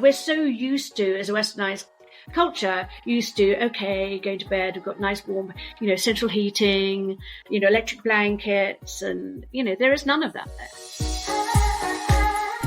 we're so used to, as a westernized culture, used to, okay, going to bed, we've got nice warm, central heating, electric blankets, and, there is none of that there.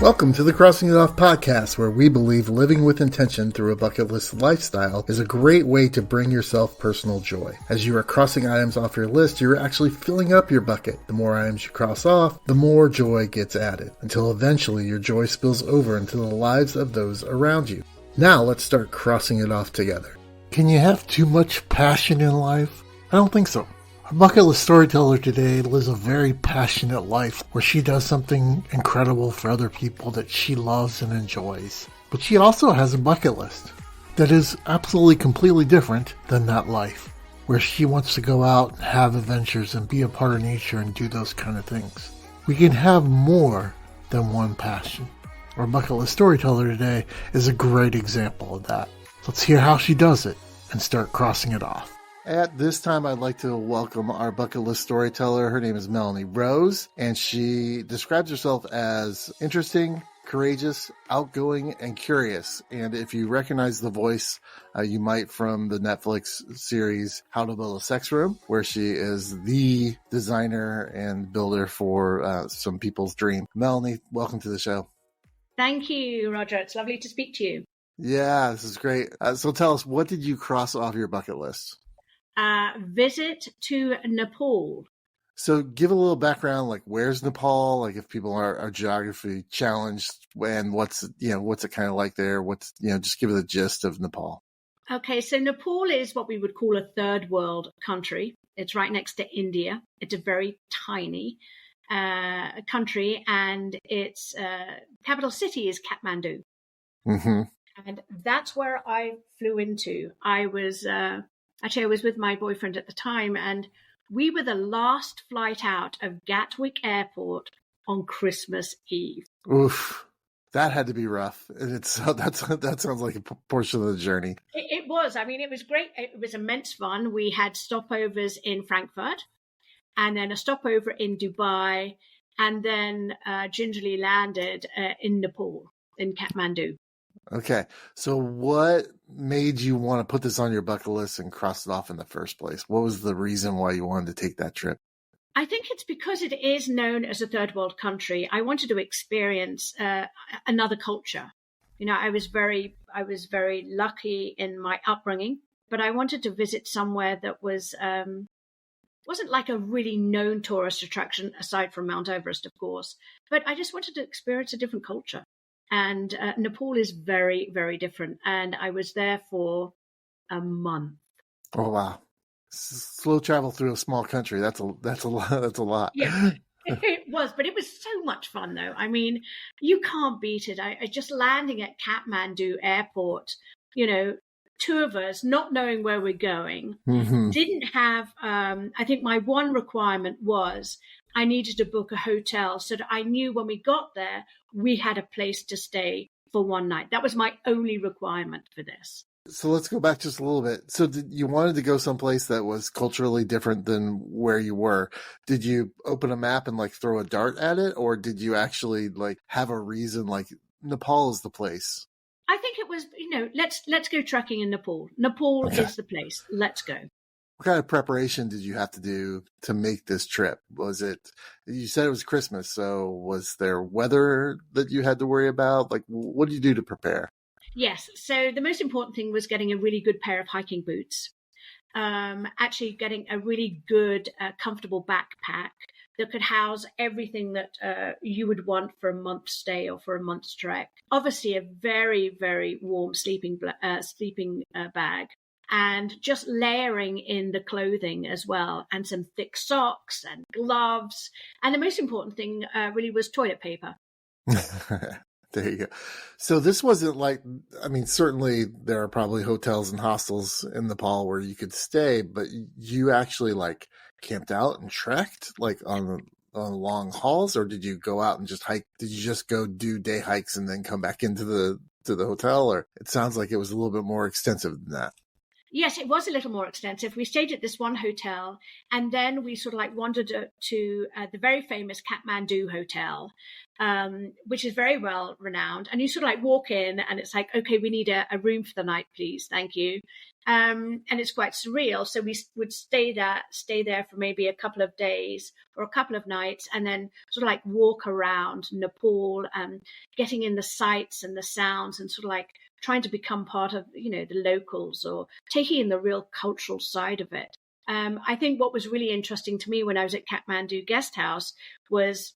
Welcome to the Crossing It Off podcast, where we believe living with intention through a bucket list lifestyle is a great way to bring yourself personal joy. As you are crossing items off your list, you're actually filling up your bucket. The more items you cross off, the more joy gets added, until eventually your joy spills over into the lives of those around you. Now let's start crossing it off together. Can you have too much passion in life? I don't think so. Our bucket list storyteller today lives a very passionate life where she does something incredible for other people that she loves and enjoys. But she also has a bucket list that is absolutely completely different than that life, where she wants to go out and have adventures and be a part of nature and do those kind of things. We can have more than one passion. Our bucket list storyteller today is a great example of that. Let's hear how she does it and start crossing it off. At this time, I'd like to welcome our bucket list storyteller. Her name is Melanie Rose, and she describes herself as interesting, courageous, outgoing, and curious. And if you recognize the voice, you might from the Netflix series How to Build a Sex Room, where she is the designer and builder for some people's dream. Melanie, welcome to the show. Thank you, Roger. It's lovely to speak to you. Yeah, this is great. So tell us, what did you cross off your bucket list? Visit to Nepal. So give a little background, like where's Nepal? Like if people are geography challenged, and what's it kind of like there? Just give it the gist of Nepal. Okay, so Nepal is what we would call a third world country. It's right next to India. It's a very tiny country, and its capital city is Kathmandu. Mm-hmm. And that's where I flew into. I was with my boyfriend at the time, and we were the last flight out of Gatwick Airport on Christmas Eve. Oof, that had to be rough. That sounds like a portion of the journey. It was. I mean, it was great. It was immense fun. We had stopovers in Frankfurt, and then a stopover in Dubai, and then gingerly landed in Nepal, in Kathmandu. Okay, so what made you want to put this on your bucket list and cross it off in the first place? What was the reason why you wanted to take that trip? I think it's because it is known as a third world country. I wanted to experience another culture. I was very lucky in my upbringing, but I wanted to visit somewhere that wasn't like a really known tourist attraction, aside from Mount Everest, of course. But I just wanted to experience a different culture. And Nepal is very, very different. And I was there for a month. Oh, wow. Slow travel through a small country. That's a lot. That's a lot. Yeah, it was. But it was so much fun, though. I mean, you can't beat it. I just landing at Kathmandu airport, two of us not knowing where we're going, mm-hmm. didn't have, I think my one requirement was I needed to book a hotel so that I knew when we got there, we had a place to stay for one night. That was my only requirement for this. So let's go back just a little bit. So you wanted to go someplace that was culturally different than where you were. Did you open a map and throw a dart at it? Or did you actually have a reason Nepal is the place? I think it was, let's go trekking in Nepal. Nepal Okay. is the place. Let's go. What kind of preparation did you have to do to make this trip? You said it was Christmas, so was there weather that you had to worry about? What did you do to prepare? Yes. So the most important thing was getting a really good pair of hiking boots. Actually getting a really good, comfortable backpack that could house everything that you would want for a month's stay or for a month's trek. Obviously, a very, very warm sleeping bag. And just layering in the clothing as well, and some thick socks and gloves. And the most important thing really was toilet paper. There you go. So this wasn't certainly there are probably hotels and hostels in Nepal where you could stay, but you actually camped out and trekked on long hauls, or did you go out and just hike? Did you just go do day hikes and then come back into the hotel? Or it sounds like it was a little bit more extensive than that. Yes, it was a little more extensive. We stayed at this one hotel, and then we sort of like wandered to the very famous Kathmandu Hotel, which is very well renowned. And you sort of like walk in, and it's like, okay, we need a room for the night, please, thank you. And it's quite surreal. So we would stay there for maybe a couple of days or a couple of nights, and then sort of like walk around Nepal, getting in the sights and the sounds, and sort of like trying to become part of, the locals, or taking in the real cultural side of it. I think what was really interesting to me when I was at Kathmandu Guest House was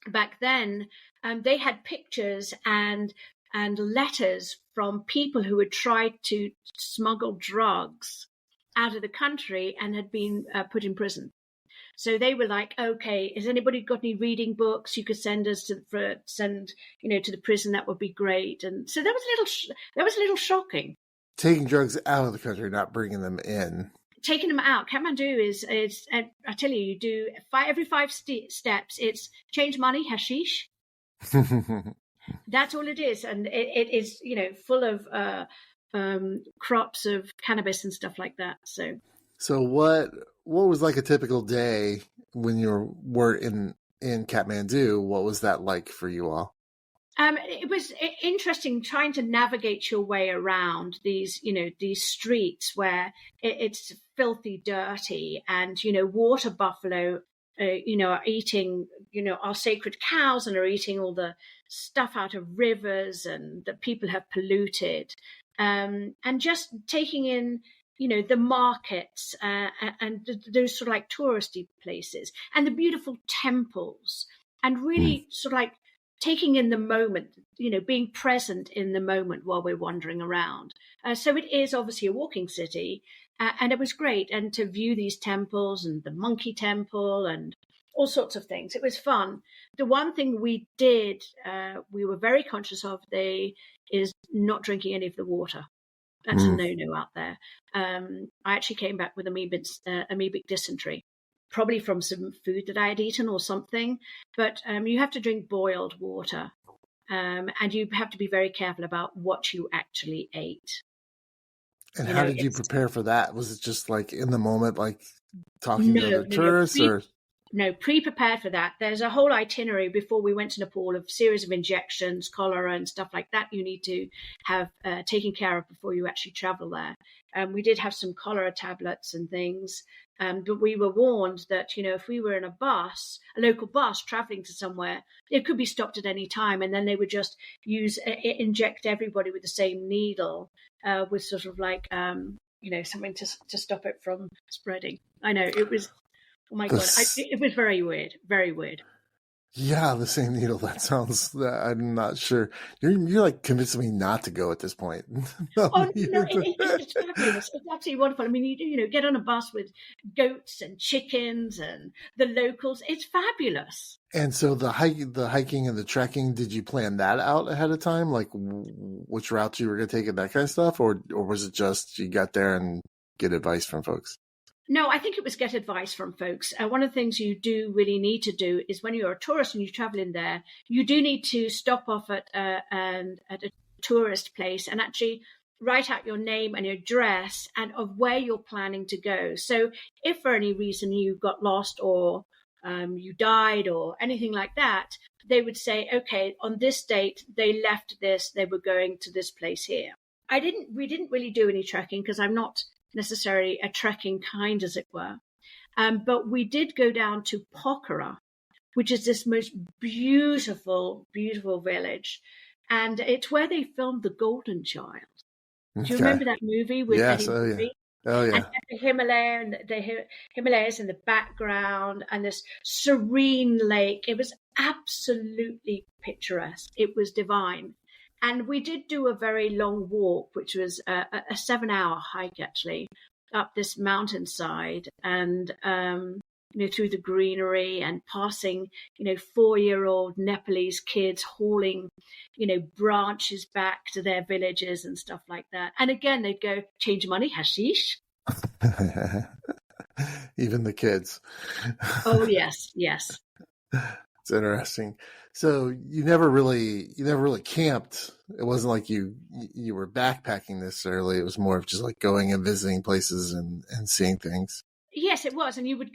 back then, they had pictures and letters from people who had tried to smuggle drugs out of the country and had been put in prison. So they were like, okay, has anybody got any reading books you could send us to the prison? That would be great. And so that was a little shocking. Taking drugs out of the country, not bringing them in. Taking them out. Kathmandu is I tell you, you do every 5 steps. It's change money, hashish. That's all it is, and it is full of crops of cannabis and stuff like that. So what was like a typical day when you were in Kathmandu? What was that like for you all? It was interesting trying to navigate your way around these streets where it's filthy, dirty, and water buffalo are eating our sacred cows and are eating all the stuff out of rivers and that people have polluted, and just taking in the markets and those sort of like touristy places and the beautiful temples, and really sort of like taking in the moment, being present in the moment while we're wandering around. So it is obviously a walking city, and it was great. And to view these temples and the monkey temple and all sorts of things, it was fun. The one thing we did, we were very conscious of, is not drinking any of the water. That's a no-no out there. I actually came back with amoebic dysentery, probably from some food that I had eaten or something. But you have to drink boiled water, and you have to be very careful about what you actually ate. And how did you prepare for that? Was it just like in the moment, like talking to other tourists, or? No, pre-prepared for that. There's a whole itinerary before we went to Nepal of a series of injections, cholera and stuff like that you need to have taken care of before you actually travel there. We did have some cholera tablets and things, but we were warned that, if we were in a local bus traveling to somewhere, it could be stopped at any time, and then they would just inject everybody with the same needle with sort of like, something to stop it from spreading. I know, it was... Oh my God, it was very weird, very weird. Yeah, the same needle. That sounds, I'm not sure. You're like convincing me not to go at this point. No, it's fabulous. It's absolutely wonderful. I mean, you get on a bus with goats and chickens and the locals. It's fabulous. And so the hiking and the trekking, did you plan that out ahead of time? Like which routes you were going to take and that kind of stuff? Or was it just you got there and get advice from folks? No, I think it was get advice from folks. One of the things you do really need to do is when you're a tourist and you travel in there, you do need to stop off at a tourist place and actually write out your name and your address and of where you're planning to go. So if for any reason you got lost or you died or anything like that, they would say, okay, on this date, they left this, they were going to this place here. We didn't really do any trekking because I'm not necessarily a trekking kind, as it were. But we did go down to Pokhara, which is this most beautiful, beautiful village. And it's where they filmed The Golden Child. Do you remember that movie with Eddie Murphy? Oh, yeah. And the Himalayas in the background and this serene lake. It was absolutely picturesque. It was divine. And we did do a very long walk, which was a 7-hour hike, actually, up this mountainside and, through the greenery and passing, 4-year-old Nepalese kids hauling, branches back to their villages and stuff like that. And again, they'd go, change money, hashish. Even the kids. Oh, yes, yes. It's interesting. So you never really camped. It wasn't like you were backpacking necessarily. It was more of just like going and visiting places and seeing things. Yes, it was. And we would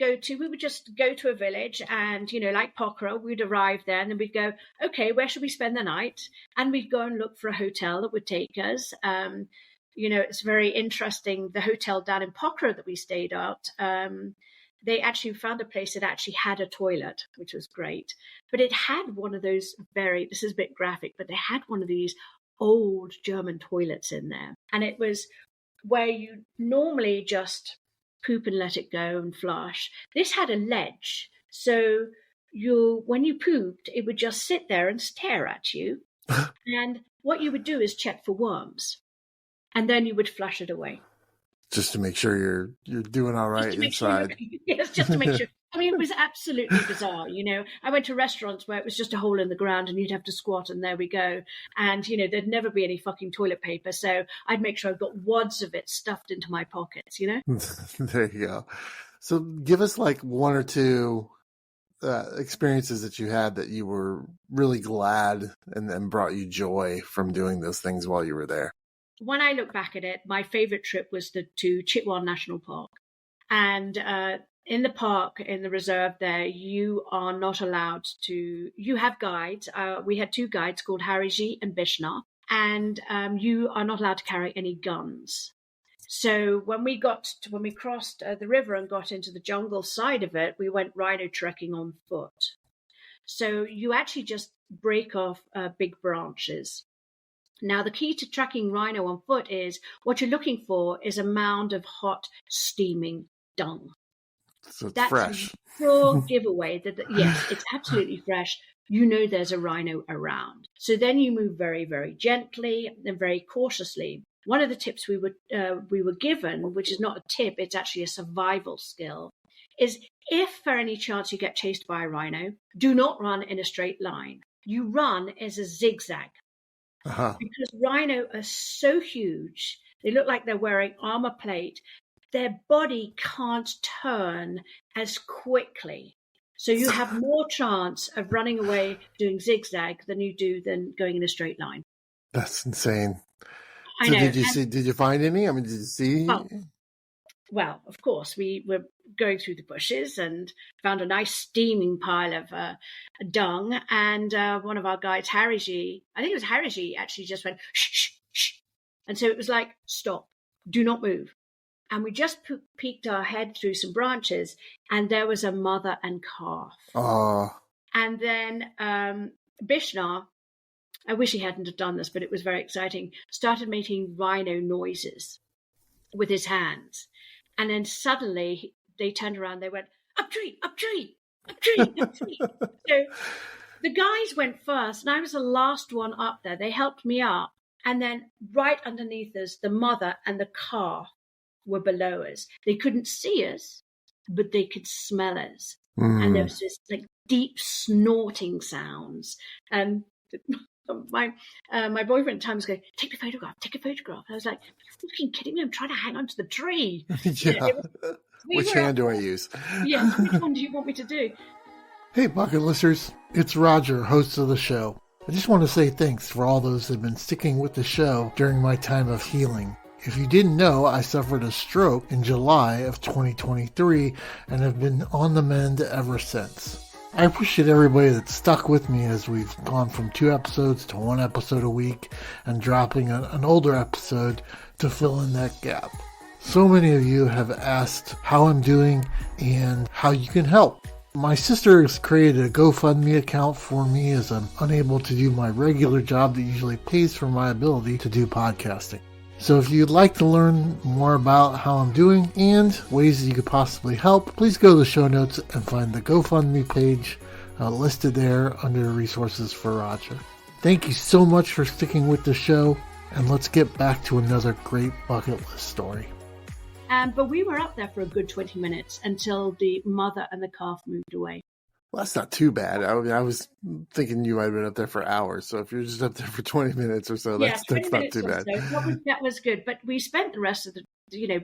just go to a village and, like Pokhara, we'd arrive there and then we'd go, okay, where should we spend the night? And we'd go and look for a hotel that would take us. It's very interesting. The hotel down in Pokhara that we stayed at, they actually found a place that actually had a toilet, which was great. But it had one of those this is a bit graphic, but they had one of these old German toilets in there. And it was where you normally just poop and let it go and flush. This had a ledge. So when you pooped, it would just sit there and stare at you. And what you would do is check for worms. And then you would flush it away. Just to make sure you're doing all right inside. Yes, just to make sure. I mean, it was absolutely bizarre. I went to restaurants where it was just a hole in the ground and you'd have to squat and there we go. And, there'd never be any fucking toilet paper. So I'd make sure I've got wads of it stuffed into my pockets, There you go. So give us like one or two experiences that you had that you were really glad and brought you joy from doing those things while you were there. When I look back at it, my favorite trip was to Chitwan National Park. And in the park, in the reserve there, you are not allowed to, you have guides. We had two guides called Hariji and Bishna, and you are not allowed to carry any guns. So when we crossed the river and got into the jungle side of it, we went rhino trekking on foot. So you actually just break off big branches. Now, the key to tracking rhino on foot is what you're looking for is a mound of hot, steaming dung. So it's That's fresh. A pure giveaway that, yes, it's absolutely fresh. There's a rhino around. So then you move very, very gently and very cautiously. One of the tips we were given, which is not a tip, it's actually a survival skill, is if for any chance you get chased by a rhino, do not run in a straight line. You run as a zigzag. Uh-huh. Because rhino are so huge, they look like they're wearing armor plate. Their body can't turn as quickly. So you have more chance of running away doing zigzag than you do than going in a straight line. That's insane. I so know. Did you find any? I mean, did you see? Well, of course, we were going through the bushes and found a nice steaming pile of dung. And one of our guides, Hariji, I think it was Hariji, actually just went, shh, shh, shh. And so it was like, stop, do not move. And we just peeked our head through some branches and there was a mother and calf. Oh. And then Bishna, I wish he hadn't have done this, but it was very exciting, started making rhino noises with his hands. And then suddenly they turned around, they went, up tree, up tree, up tree, up tree. So the guys went first and I was the last one up there. They helped me up. And then right underneath us, the mother and the calf were below us. They couldn't see us, but they could smell us. And there was this like deep snorting sounds. And my boyfriend at times go, take a photograph. I was like, you're fucking kidding me? I'm trying to hang on to the tree. Yeah. Which hand do I use? Yes, which one do you want me to do? Hey, bucket listeners, it's Roger, host of the show. I just want to say thanks for all those that have been sticking with the show during my time of healing. If you didn't know, I suffered a stroke in July of 2023 and have been on the mend ever since. I appreciate everybody that stuck with me as we've gone from 2 episodes to 1 episode a week and dropping an older episode to fill in that gap. So many of you have asked how I'm doing and how you can help. My sister has created a GoFundMe account for me as I'm unable to do my regular job that usually pays for my ability to do podcasting. So if you'd like to learn more about how I'm doing and ways that you could possibly help, please go to the show notes and find the GoFundMe page listed there under resources for Roger. Thank you so much for sticking with the show, and let's get back to another great bucket list story. But we were up there for a good 20 minutes until the mother and the calf moved away. Well, that's not too bad. I mean, I was thinking you might have been up there for hours. So if you're just up there for 20 minutes or so, that's not too bad. So. That was good. But we spent the rest of the,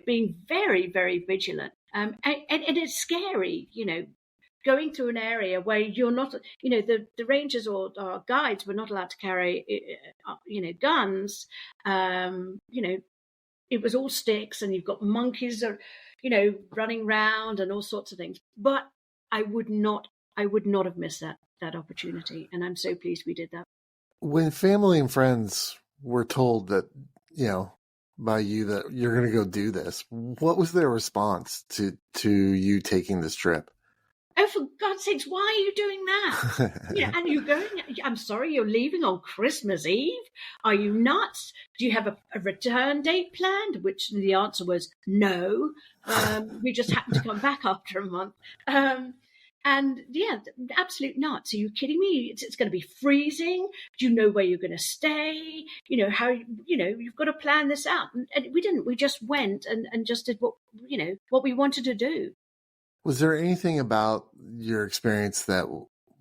being very, very vigilant. And it's scary, going through an area where you're not, the rangers or guides were not allowed to carry, guns. It was all sticks, and you've got monkeys, running around and all sorts of things. But I would not have missed that opportunity, and I'm so pleased we did that. When family and friends were told that, by you that you're going to go do this, what was their response to you taking this trip? Oh, for God's sakes, why are you doing that? And you're going, I'm sorry, you're leaving on Christmas Eve? Are you nuts? Do you have a return date planned? Which the answer was no. We just happened to come back after a month. And yeah, absolute nuts. Are you kidding me? It's going to be freezing. Do you know where you're going to stay? You've got to plan this out. And we didn't. We just went and just did what we wanted to do. Was there anything about your experience that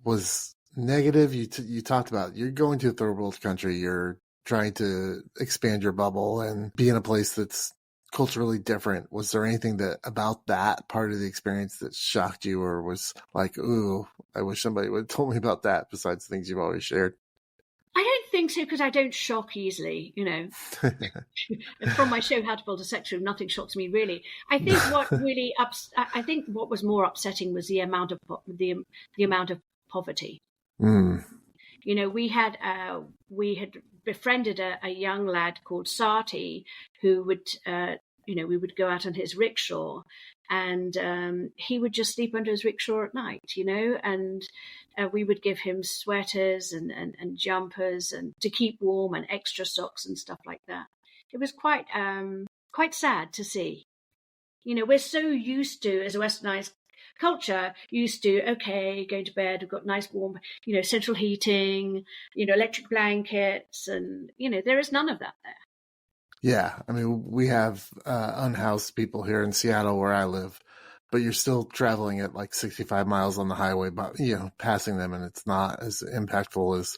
was negative? You talked about you're going to a third world country. You're trying to expand your bubble and be in a place that's culturally different. Was there anything about that part of the experience that shocked you, or was like, ooh, I wish somebody would have told me about that, besides the things you've already shared? I don't think so, because I don't shock easily, From my show, How to Build a Sex Room, nothing shocks me really. I think what was more upsetting was the amount of poverty. Mm. We had befriended a young lad called Sati, who would we would go out on his rickshaw, and he would just sleep under his rickshaw at night, and we would give him sweaters and jumpers and to keep warm, and extra socks and stuff like that. It was quite sad to see. We're so used to, as a westernized culture, going to bed, we've got nice warm, central heating, electric blankets, and, there is none of that there. Yeah. I mean, we have unhoused people here in Seattle where I live, but you're still traveling at like 65 miles on the highway, but, passing them, and it's not as impactful as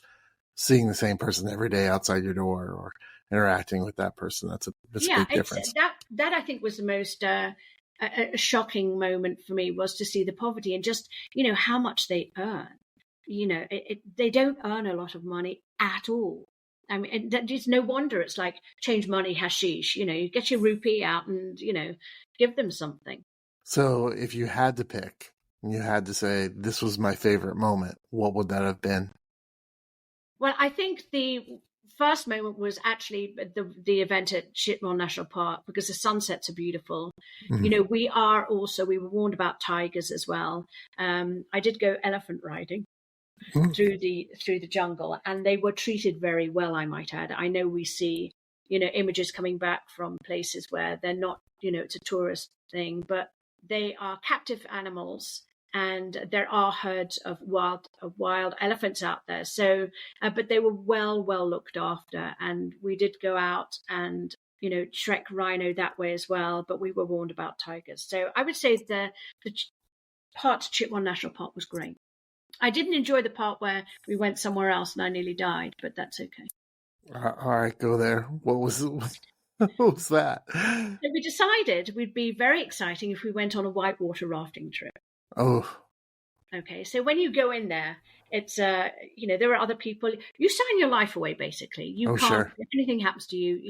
seeing the same person every day outside your door or interacting with that person. That's a big difference. That I think was the most a shocking moment for me, was to see the poverty and just, how much they earn. They don't earn a lot of money at all. I mean, it's no wonder it's like change money, hashish. You get your rupee out and, give them something. So if you had to pick, and you had to say, this was my favorite moment, what would that have been? Well, I think the first moment was actually the event at Chitwan National Park, because the sunsets are beautiful. Mm-hmm. We were warned about tigers as well. I did go elephant riding through the jungle, and they were treated very well, I might add. I know we see, images coming back from places where they're not, it's a tourist thing, but they are captive animals. And there are herds of wild elephants out there. So, but they were well looked after. And we did go out and, trek rhino that way as well. But we were warned about tigers. So I would say the part to Chitwan National Park was great. I didn't enjoy the part where we went somewhere else and I nearly died, but that's okay. All right, go there. What was that? So we decided it would be very exciting if we went on a whitewater rafting trip. Oh. Okay, so when you go in there, it's, there are other people. You sign your life away, basically. You can't, sure. If anything happens to you,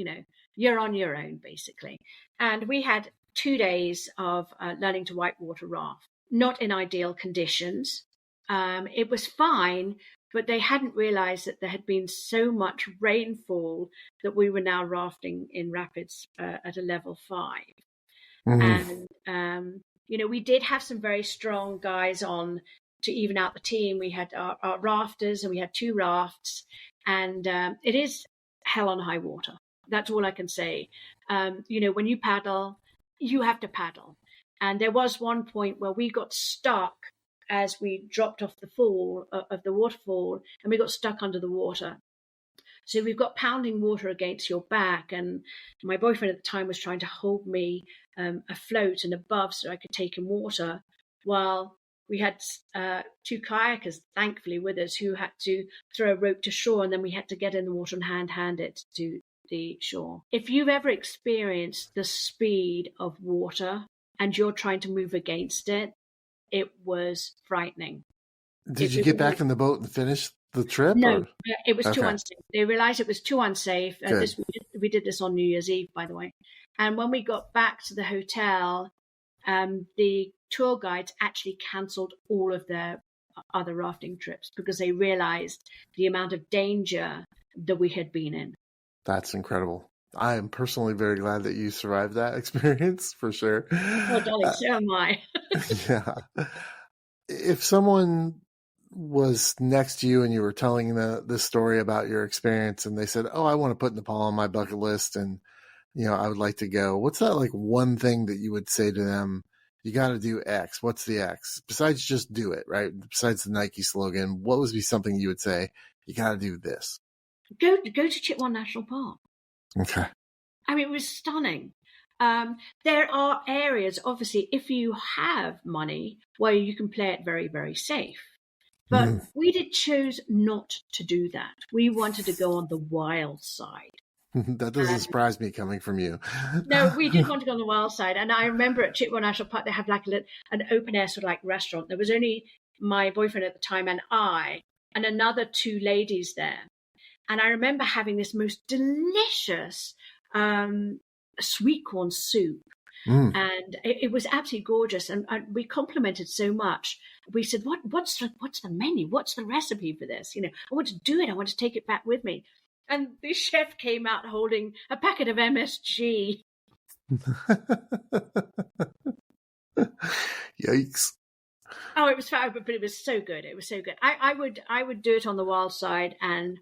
you're on your own, basically. And we had 2 days of learning to whitewater raft, not in ideal conditions. It was fine, but they hadn't realized that there had been so much rainfall that we were now rafting in rapids at a level 5. Mm. And, we did have some very strong guys on to even out the team. We had our rafters, and we had 2 rafts, and it is hell on high water. That's all I can say. When you paddle, you have to paddle. And there was one point where we got stuck as we dropped off the fall of the waterfall, and we got stuck under the water. So we've got pounding water against your back, and my boyfriend at the time was trying to hold me afloat and above so I could take in water, while we had 2 kayakers, thankfully, with us, who had to throw a rope to shore, and then we had to get in the water and hand it to the shore. If you've ever experienced the speed of water and you're trying to move against it, it was frightening. Did you get back in the boat and finish the trip? No, Or? it was too Okay. unsafe. They realized it was too unsafe. Good. We did this on New Year's Eve, by the way. And when we got back to the hotel, the tour guides actually cancelled all of their other rafting trips because they realized the amount of danger that we had been in. That's incredible. I am personally very glad that you survived that experience, for sure. Oh, darling, so am I. Yeah. If someone was next to you and you were telling this story about your experience and they said, "Oh, I want to put Nepal on my bucket list and, I would like to go." What's that like one thing that you would say to them? You got to do X. What's the X? Besides just do it, right? Besides the Nike slogan, what would be something you would say? You got to do this. Go to Chitwan National Park. Okay. I mean, it was stunning. There are areas, obviously, if you have money, where you can play it very, very safe. But we did choose not to do that. We wanted to go on the wild side. That doesn't surprise me coming from you. No, we did want to go on the wild side. And I remember at Chitwan National Park, they have like an open air sort of like restaurant. There was only my boyfriend at the time and I and another two ladies there. And I remember having this most delicious sweet corn soup. And it was absolutely gorgeous. And we complimented so much. We said, what's the menu? What's the recipe for this? I want to do it. I want to take it back with me. And the chef came out holding a packet of MSG. Yikes. Oh, it was fun, but it was so good. It was so good. I would do it on the wild side, and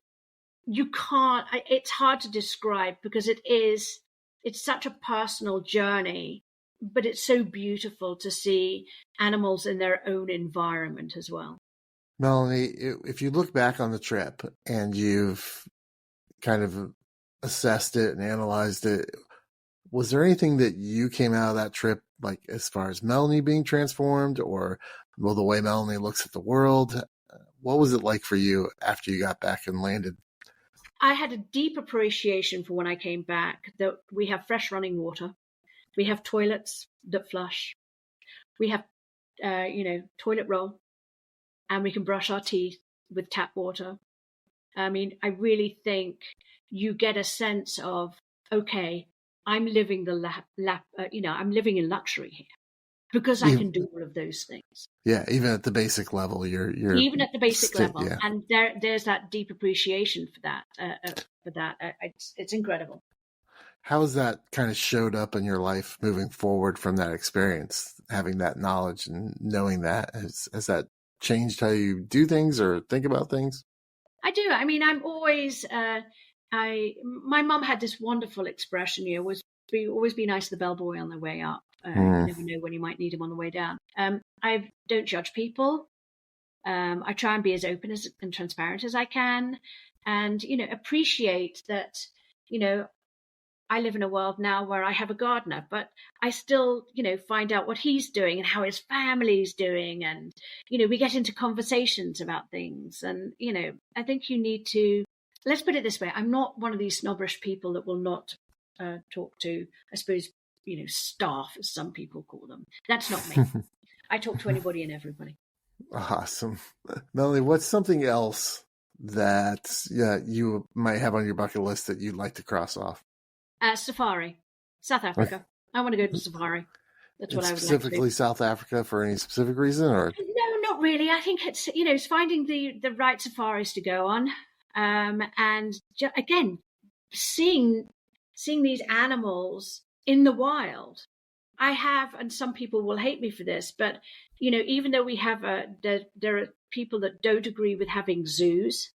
you can't. It's hard to describe because it's such a personal journey, but it's so beautiful to see animals in their own environment as well. Melanie, if you look back on the trip and you've kind of assessed it and analyzed it, was there anything that you came out of that trip, like as far as Melanie being transformed or the way Melanie looks at the world? What was it like for you after you got back and landed? I had a deep appreciation for when I came back that we have fresh running water. We have toilets that flush. We have, toilet roll, and we can brush our teeth with tap water. I mean, I really think you get a sense of, okay, I'm living I'm living in luxury here because I can do all of those things. Yeah, even at the basic level, you're even at the basic level, yeah. And there's that deep appreciation for that. It's incredible. How has that kind of showed up in your life moving forward from that experience, having that knowledge and knowing that? Has that changed how you do things or think about things? I do. I mean, I'm always, my mum had this wonderful expression, always be nice to the bellboy on the way up. You never know when you might need him on the way down. I don't judge people. I try and be as open and transparent as I can and, appreciate that, I live in a world now where I have a gardener, but I still, find out what he's doing and how his family's doing. And, we get into conversations about things. And, I think you need to, let's put it this way. I'm not one of these snobbish people that will not talk to, I suppose, staff, as some people call them. That's not me. I talk to anybody and everybody. Awesome. Melanie, what's something else that you might have on your bucket list that you'd like to cross off? Safari, South Africa. I want to go to safari. That's what I would like to do. Specifically South Africa for any specific reason, or no, not really. I think it's finding the right safaris to go on, and again, seeing these animals in the wild. I have, and some people will hate me for this, but even though we have there are people that don't agree with having zoos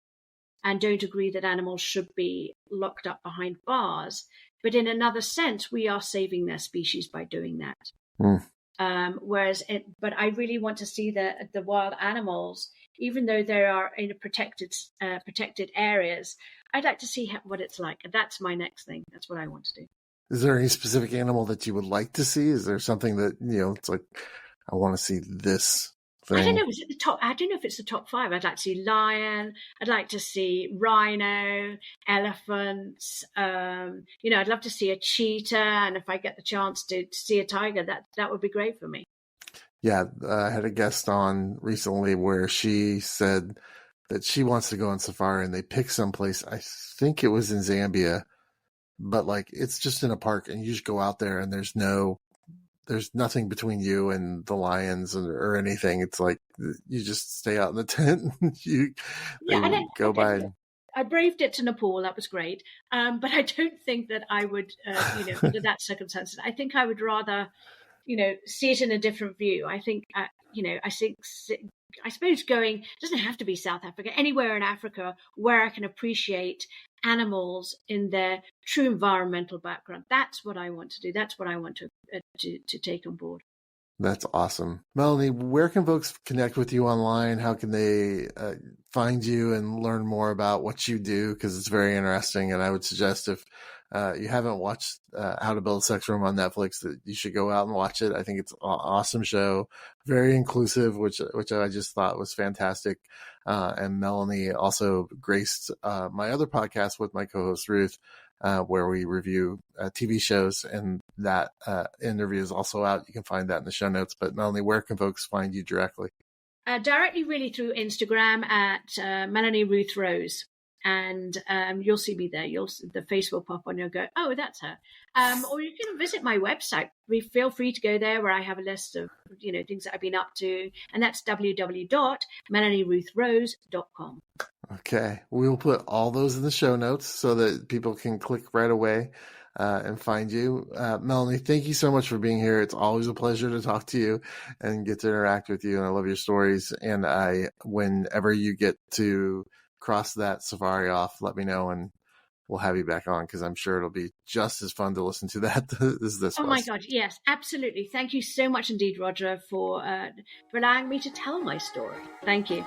and don't agree that animals should be locked up behind bars. But in another sense, we are saving their species by doing that. But I really want to see the wild animals, even though they are in protected areas. I'd like to see what it's like. That's my next thing. That's what I want to do. Is there any specific animal that you would like to see? Is there something that it's like, I want to see this thing? I don't know. Is it the top? I don't know if it's the top 5. I'd like to see lion. I'd like to see rhino, elephants. I'd love to see a cheetah, and if I get the chance to see a tiger, that would be great for me. Yeah, I had a guest on recently where she said that she wants to go on safari, and they picked someplace. I think it was in Zambia, but like it's just in a park, and you just go out there, and there's nothing between you and the lions or anything. It's like you just stay out in the tent. They Yeah, and go by. I braved it to Nepal. That was great. But I don't think that I would, under that circumstances, I think I would rather, see it in a different view. I think, I suppose going doesn't have to be South Africa, anywhere in Africa where I can appreciate animals in their true environmental background. That's what I want to do. That's what I want to take on board. That's awesome. Melanie, where can folks connect with you online? How can they find you and learn more about what you do? Because it's very interesting. And I would suggest if you haven't watched How to Build a Sex Room on Netflix, that you should go out and watch it. I think it's an awesome show, very inclusive, which I just thought was fantastic. And Melanie also graced my other podcast with my co-host Ruth, where we review TV shows, and that interview is also out. You can find that in the show notes. But Melanie, where can folks find you directly? Directly, really, through Instagram at Melanie Ruth Rose. And you'll see me there. The face will pop on. You'll go, oh, that's her. Or you can visit my website. Feel free to go there, where I have a list of things that I've been up to, and that's www.melanieruthRose.com. Okay, we'll put all those in the show notes so that people can click right away and find you. Melanie, thank you so much for being here. It's always a pleasure to talk to you and get to interact with you. And I love your stories. And whenever you get to cross that safari off, let me know, and we'll have you back on, because I'm sure it'll be just as fun to listen to that as this was. Oh my God, yes, absolutely. Thank you so much indeed, Roger, for allowing me to tell my story. Thank you.